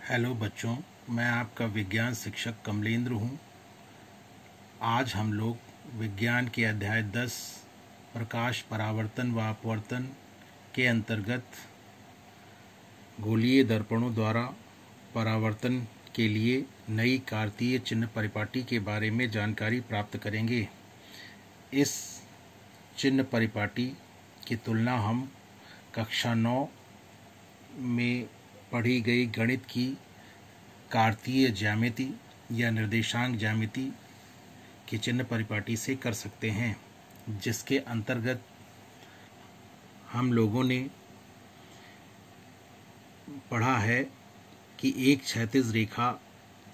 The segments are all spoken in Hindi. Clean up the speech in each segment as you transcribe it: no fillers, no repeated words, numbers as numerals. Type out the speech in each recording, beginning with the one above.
हेलो बच्चों, मैं आपका विज्ञान शिक्षक कमलेंद्र हूँ। आज हम लोग विज्ञान के अध्याय 10 प्रकाश परावर्तन व अपवर्तन के अंतर्गत गोलीय दर्पणों द्वारा परावर्तन के लिए नई कार्तीय चिन्ह परिपाटी के बारे में जानकारी प्राप्त करेंगे। इस चिन्ह परिपाटी की तुलना हम कक्षा 9 में पढ़ी गई गणित की कार्तीय ज्यामिति या निर्देशांक ज्यामिति की चिन्ह परिपाटी से कर सकते हैं, जिसके अंतर्गत हम लोगों ने पढ़ा है कि एक क्षैतिज रेखा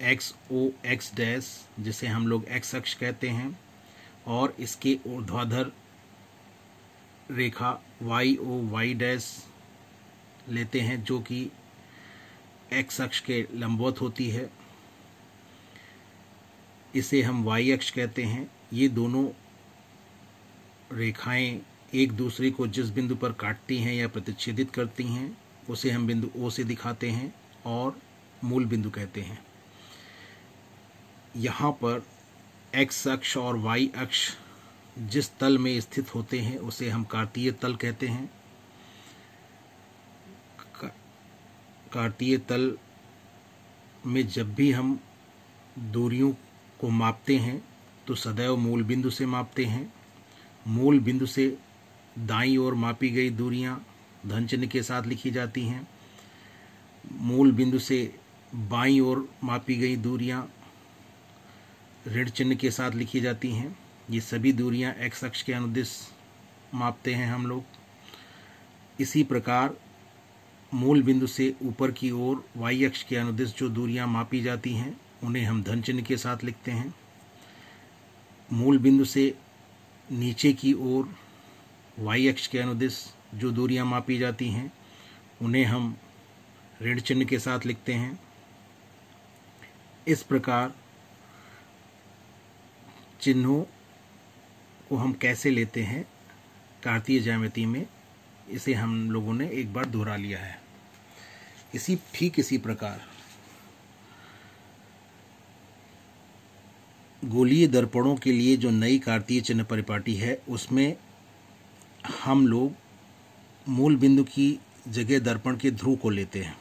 एक्स ओ एक्स डैश, जिसे हम लोग एक्स अक्ष कहते हैं, और इसके ऊर्ध्वाधर रेखा वाई ओ वाई डैश लेते हैं, जो कि एक्स अक्ष के लंबवत होती है। इसे हम वाई अक्ष कहते हैं। ये दोनों रेखाएं एक दूसरे को जिस बिंदु पर काटती हैं या प्रतिच्छेदित करती हैं, उसे हम बिंदु ओ से दिखाते हैं और मूल बिंदु कहते हैं। यहाँ पर एक्स अक्ष और वाई अक्ष जिस तल में स्थित होते हैं उसे हम कार्तीय तल कहते हैं। कार्तीय तल में जब भी हम दूरियों को मापते हैं तो सदैव मूल बिंदु से मापते हैं। मूल बिंदु से दाईं ओर मापी गई दूरियां धन चिन्ह के साथ लिखी जाती हैं। मूल बिंदु से बाईं ओर मापी गई दूरियां ऋण चिन्ह के साथ लिखी जाती हैं। ये सभी दूरियां एक्स अक्ष के अनुदिश मापते हैं हम लोग। इसी प्रकार मूल बिंदु से ऊपर की ओर वाई अक्ष के अनुदिश जो दूरियां मापी जाती हैं उन्हें हम धन चिन्ह के साथ लिखते हैं। मूल बिंदु से नीचे की ओर वाई अक्ष के अनुदिश जो दूरियां मापी जाती हैं उन्हें हम ऋण चिन्ह के साथ लिखते हैं। इस प्रकार चिन्हों को हम कैसे लेते हैं कार्तीय ज्यामिति में, इसे हम लोगों ने एक बार दोहरा लिया है। इसी प्रकार गोलीय दर्पणों के लिए जो नई कार्तीय चिन्ह परिपाटी है उसमें हम लोग मूल बिंदु की जगह दर्पण के ध्रुव को लेते हैं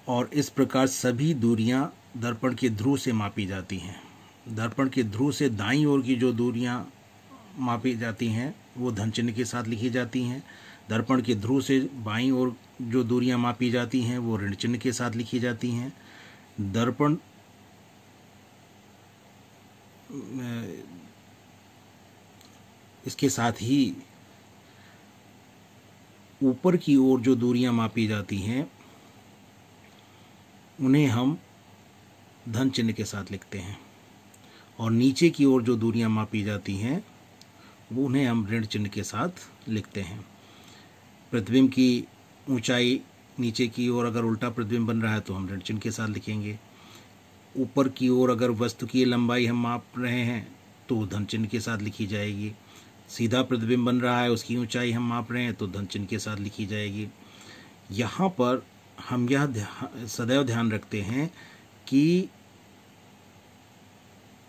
और इस प्रकार सभी दूरियां दर्पण के ध्रुव से मापी जाती हैं। दर्पण के ध्रुव से दाईं ओर की जो दूरियां मापी जाती हैं वो धन चिन्ह के साथ लिखी जाती हैं। दर्पण के ध्रुव से बाईं ओर जो दूरियां मापी जाती हैं वो ऋण चिन्ह के साथ लिखी जाती हैं। दर्पण इसके साथ ही ऊपर की ओर जो दूरियां मापी जाती हैं उन्हें हम धन चिन्ह के साथ लिखते हैं और नीचे की ओर जो दूरियां मापी जाती हैं वो उन्हें हम ऋण चिन्ह के साथ लिखते हैं। प्रतिबिंब की ऊंचाई नीचे की ओर अगर उल्टा प्रतिबिंब बन रहा है तो हम ऋण चिन्ह के साथ लिखेंगे। ऊपर की ओर अगर वस्तु की लंबाई हम माप रहे हैं तो धन चिन्ह के साथ लिखी जाएगी। सीधा प्रतिबिंब बन रहा है, उसकी ऊंचाई हम माप रहे हैं तो धन चिन्ह के साथ लिखी जाएगी। यहाँ पर हम यह सदैव ध्यान रखते हैं कि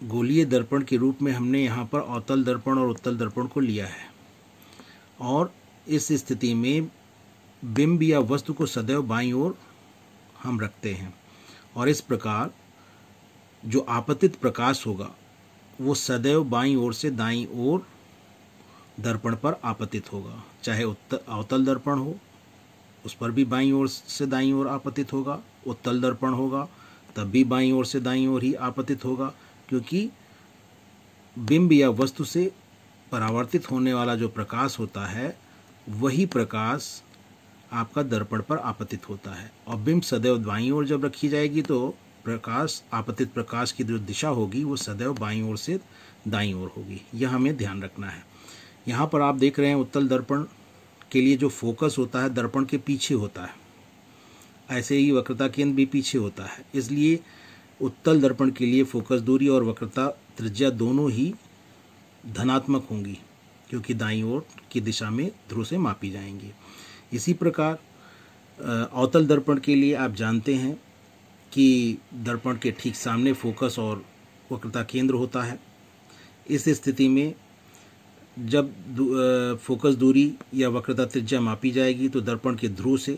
गोलीय दर्पण के रूप में हमने यहाँ पर अवतल दर्पण और उत्तल दर्पण को लिया है और इस स्थिति में बिंब या वस्तु को सदैव बाईं ओर हम रखते हैं और इस प्रकार जो आपतित प्रकाश होगा वो सदैव बाईं ओर से दाईं ओर दर्पण पर आपतित होगा। चाहे अवतल दर्पण हो उस पर भी बाईं ओर से दाईं ओर आपतित होगा, उत्तल दर्पण होगा तब भी बाईं ओर से दाईं ओर ही आपतित होगा, क्योंकि बिंब या वस्तु से परावर्तित होने वाला जो प्रकाश होता है वही प्रकाश आपका दर्पण पर आपतित होता है और बिंब सदैव बाईं ओर जब रखी जाएगी तो प्रकाश आपतित प्रकाश की जो दिशा होगी वो सदैव बाईं ओर से दाईं ओर होगी। यह हमें ध्यान रखना है। यहाँ पर आप देख रहे हैं उत्तल दर्पण के लिए जो फोकस होता है दर्पण के पीछे होता है, ऐसे ही वक्रता केंद्र भी पीछे होता है। इसलिए उत्तल दर्पण के लिए फोकस दूरी और वक्रता त्रिज्या दोनों ही धनात्मक होंगी, क्योंकि दाईं ओर की दिशा में ध्रुव से मापी जाएंगी। इसी प्रकार अवतल दर्पण के लिए आप जानते हैं कि दर्पण के ठीक सामने फोकस और वक्रता केंद्र होता है। इस स्थिति में जब फोकस दूरी या वक्रता त्रिज्या मापी जाएगी तो दर्पण के ध्रुव से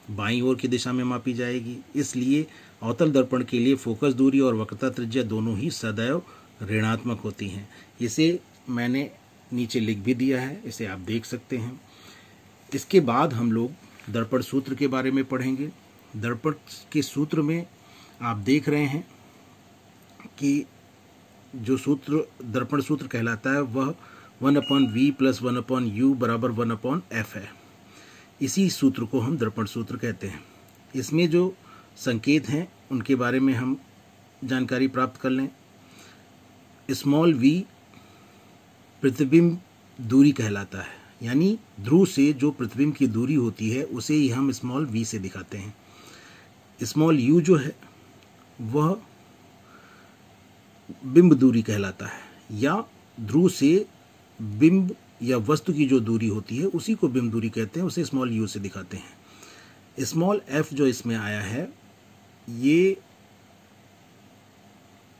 बाईं ओर की दिशा में मापी जाएगी। इसलिए अवतल दर्पण के लिए फोकस दूरी और वक्रता त्रिज्या दोनों ही सदैव ऋणात्मक होती हैं। इसे मैंने नीचे लिख भी दिया है, इसे आप देख सकते हैं। इसके बाद हम लोग दर्पण सूत्र के बारे में पढ़ेंगे। दर्पण के सूत्र में आप देख रहे हैं कि जो सूत्र दर्पण सूत्र कहलाता है वह 1/v + 1/u बराबर 1/f है। इसी सूत्र को हम दर्पण सूत्र कहते हैं। इसमें जो संकेत हैं उनके बारे में हम जानकारी प्राप्त कर लें। स्मॉल v प्रतिबिंब दूरी कहलाता है, यानी ध्रुव से जो प्रतिबिंब की दूरी होती है उसे ही हम स्मॉल v से दिखाते हैं। स्मॉल u जो है वह बिंब दूरी कहलाता है, या ध्रुव से बिंब या वस्तु की जो दूरी होती है उसी को बिंब दूरी कहते हैं, उसे स्मॉल u से दिखाते हैं। स्मॉल f जो इसमें आया है ये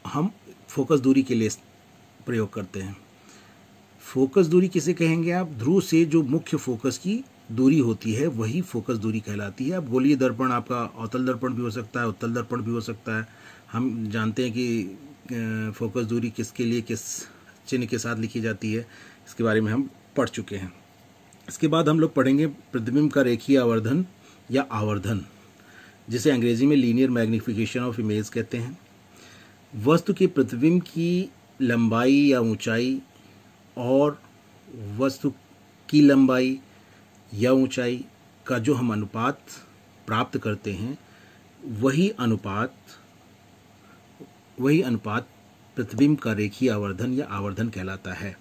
हम फोकस दूरी के लिए प्रयोग करते हैं। फोकस दूरी किसे कहेंगे आप? ध्रुव से जो मुख्य फोकस की दूरी होती है वही फोकस दूरी कहलाती है। अब गोलीय दर्पण आपका अवतल दर्पण भी हो सकता है, उत्तल दर्पण भी हो सकता है। हम जानते हैं कि फोकस दूरी किसके लिए किस चिन्ह के साथ लिखी जाती है, इसके बारे में हम पढ़ चुके हैं। इसके बाद हम लोग पढ़ेंगे प्रतिबिंब का रेखीय आवर्धन या आवर्धन, जिसे अंग्रेजी में लीनियर मैग्निफिकेशन ऑफ इमेज कहते हैं। वस्तु के प्रतिबिंब की लंबाई या ऊंचाई और वस्तु की लंबाई या ऊंचाई का जो हम अनुपात प्राप्त करते हैं वही अनुपात प्रतिबिंब का रेखीय आवर्धन या आवर्धन कहलाता है।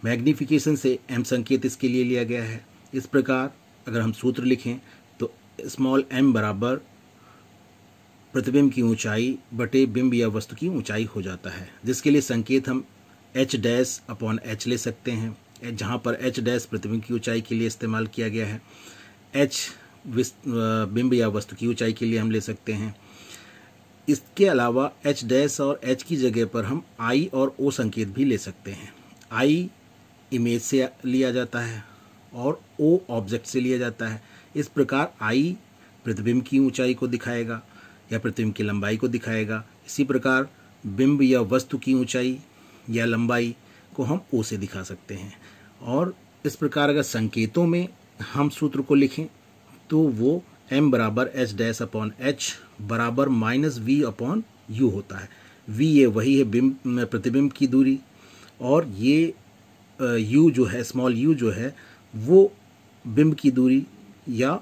मैग्निफिकेशन से m संकेत इसके लिए लिया गया है। इस प्रकार अगर हम सूत्र लिखें तो स्मॉल m बराबर प्रतिबिंब की ऊंचाई बटे बिंब या वस्तु की ऊंचाई हो जाता है, जिसके लिए संकेत हम h'/h ले सकते हैं, जहाँ पर h' प्रतिबिंब की ऊंचाई के लिए इस्तेमाल किया गया है। h बिंब या वस्तु की ऊंचाई के लिए हम ले सकते हैं। इसके अलावा h' और h की जगह पर हम I और O संकेत भी ले सकते हैं। I इमेज से लिया जाता है और O ऑब्जेक्ट से लिया जाता है। इस प्रकार I प्रतिबिंब की ऊंचाई को दिखाएगा या प्रतिबिंब की लंबाई को दिखाएगा। इसी प्रकार बिंब या वस्तु की ऊंचाई या लंबाई को हम O से दिखा सकते हैं। और इस प्रकार अगर संकेतों में हम सूत्र को लिखें तो वो m बराबर h'/h बराबर -v/u होता है। v ये वही है बिंब प्रतिबिंब की दूरी, और ये u जो है स्मॉल u जो है वो बिंब की दूरी, या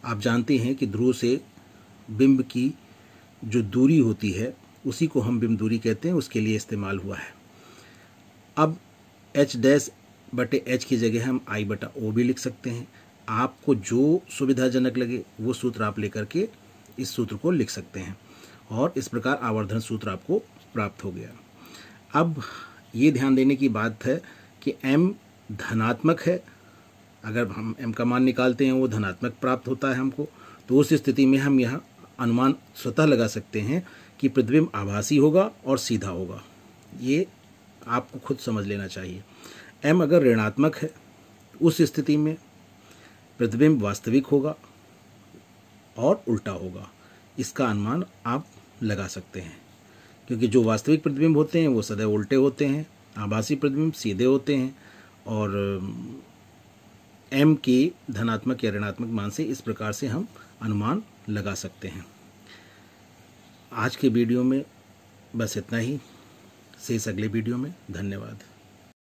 आप जानते हैं कि ध्रुव से बिंब की जो दूरी होती है उसी को हम बिंब दूरी कहते हैं, उसके लिए इस्तेमाल हुआ है। अब h'/h की जगह हम I/O भी लिख सकते हैं। आपको जो सुविधाजनक लगे वो सूत्र आप लेकर के इस सूत्र को लिख सकते हैं, और इस प्रकार आवर्धन सूत्र आपको प्राप्त हो गया। अब ये ध्यान देने की बात है कि m धनात्मक है। अगर हम m का मान निकालते हैं वो धनात्मक प्राप्त होता है हमको, तो उस स्थिति में हम यह अनुमान स्वतः लगा सकते हैं कि प्रतिबिंब आभासी होगा और सीधा होगा। ये आपको खुद समझ लेना चाहिए। m अगर ऋणात्मक है उस स्थिति में प्रतिबिंब वास्तविक होगा और उल्टा होगा। इसका अनुमान आप लगा सकते हैं, क्योंकि जो वास्तविक प्रतिबिंब होते हैं वो सदैव उल्टे होते हैं, आभासी प्रतिबिंब सीधे होते हैं। और m के धनात्मक या ऋणात्मक मान से इस प्रकार से हम अनुमान लगा सकते हैं। आज के वीडियो में बस इतना ही। शेष अगले वीडियो में। धन्यवाद।